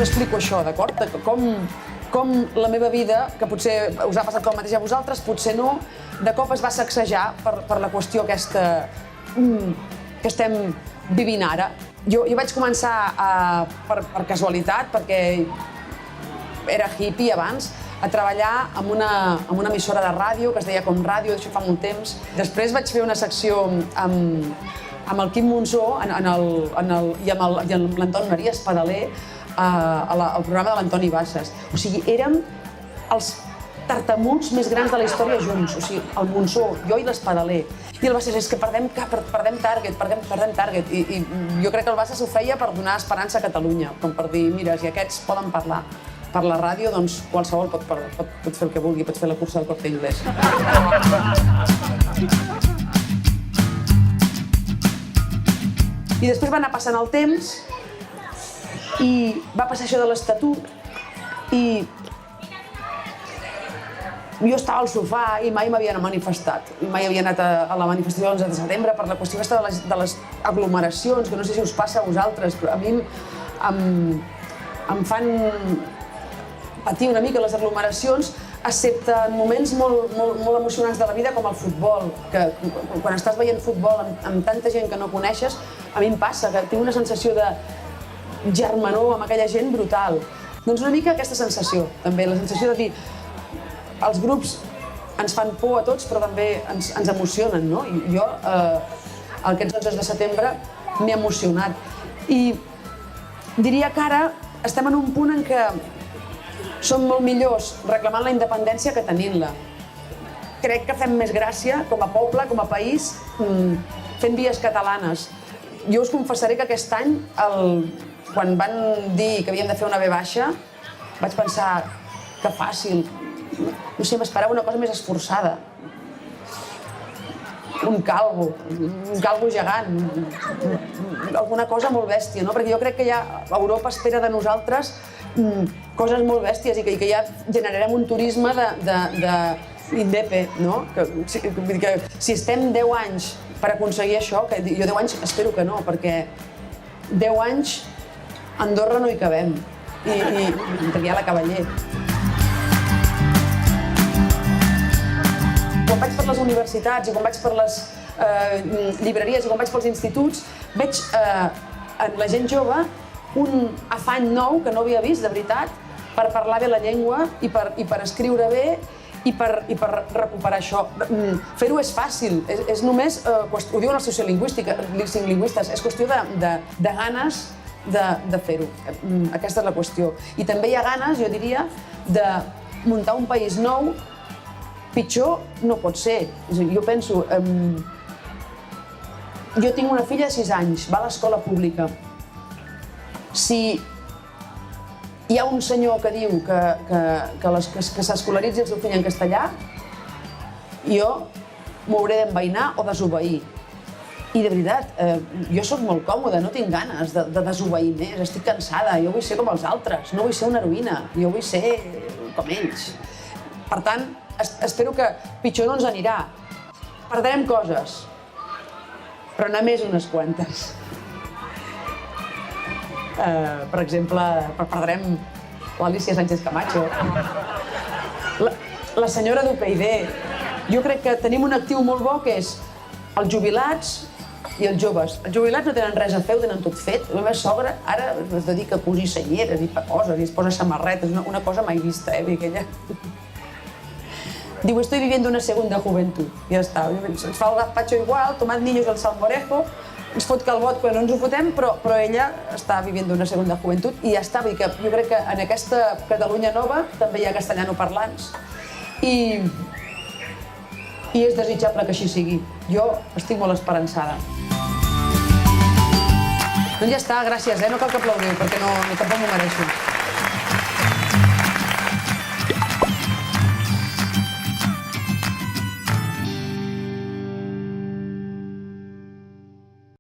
explico això, d'acord? Com la meva vida, que potser us ha passat el mateix a vosaltres, potser no, de cop es va sacsejar per la qüestió aquesta que estem vivint ara. Jo vaig començar per casualitat, perquè era hippie abans, a treballar en una emissora de ràdio que es deia Com Ràdio, d'això fa molt temps. Després vaig fer una secció amb el Quim Monzó i amb l'Anton Maria Espadaler al programa de l'Antoni Bassas. O sigui, érem els tartamuts més grans de la història junts. O sigui, el Monzó, jo i l'Espadaler. I el Bassas, és que perdem target. I jo crec que el Bassas ho feia per donar esperança a Catalunya, com per dir, mira, si aquests poden parlar per la ràdio, doncs qualsevol pot fer el que vulgui, pot fer la cursa del Corte Inglés. I després va anar passant el temps i va passar això de l'Estatut i jo estava al sofà i mai m'havia manifestat. Mai havia anat a la manifestació del 11 de setembre per la qüestió de les aglomeracions, que no sé si us passa a vosaltres, però a mi em fan patir una mica les aglomeracions, excepte en moments molt emocionants de la vida, com el futbol, que quan estàs veient futbol amb tanta gent que no coneixes, a mi em passa, que tinc una sensació de germanor amb aquella gent brutal. Doncs una mica aquesta sensació, també, la sensació de dir, els grups ens fan por a tots, però també ens emocionen, no? I jo, aquests 11 de setembre, m'he emocionat. I diria que ara estem en un punt en què som molt millors reclamant la independència que tenint-la. Crec que fem més gràcia, com a poble, com a país, fent vies catalanes. Jo us confessaré que aquest any, quan van dir que havíem de fer una V baixa, vaig pensar que fàcil. No sé, m'esperava una cosa més esforçada. Un calvo gegant, alguna cosa molt bèstia, no? Perquè jo crec que ja Europa espera de nosaltres coses molt bèsties i que ja generarem un turisme d'INDEPE, no? Que si estem 10 anys per aconseguir això, que jo 10 anys espero que no, perquè 10 anys a Andorra no hi cabem, i hi ha la Cavaller. Quan vaig per les universitats i quan vaig per les llibreries i quan vaig pels instituts, veig en la gent jove un afany nou que no havia vist, de veritat, per parlar bé la llengua i per escriure bé i per recuperar això. Fer-ho és fàcil, és només, ho diuen els sociolingüistes, és qüestió de ganes de fer-ho. Aquesta és la qüestió. I també hi ha ganes, jo diria, de muntar un país nou. Pitjor no pot ser. Jo penso, jo tinc una filla de 6 anys, va a l'escola pública. Si hi ha un senyor que diu que s'escolaritzi el seu fill en castellà, jo m'ho hauré d'envainar o desobeir. I de veritat, jo sóc molt còmoda, no tinc ganes de desobeir més, estic cansada, jo vull ser com els altres, no vull ser una heroïna, jo vull ser com ells. Per tant, espero que pitjor no ens anirà. Perdrem coses, però només unes quantes. Per exemple, perdrem l'Alícia Sánchez Camacho, la senyora d'UPyD. Jo crec que tenim un actiu molt bo que és els jubilats i els joves. Els jubilats no tenen res a fer, ho tenen tot fet. La meva sogra ara es dedica a cosir senyeres i fa coses i es posa samarretes, una cosa mai vista, aquella. Diu, estoy viviendo una segunda juventud. Ja està, ens fa el gazpacho igual, tomad niños del salmorejo, ens fot calbot quan no ens ho fotem, però ella està vivint una segunda joventut i ja està. Vull dir que jo crec que en aquesta Catalunya nova també hi ha castellanoparlants i és desitjable que així sigui. Jo estic molt esperançada. Doncs ja està, gràcies, no cal que aplaudiu, perquè tampoc m'ho mereixo.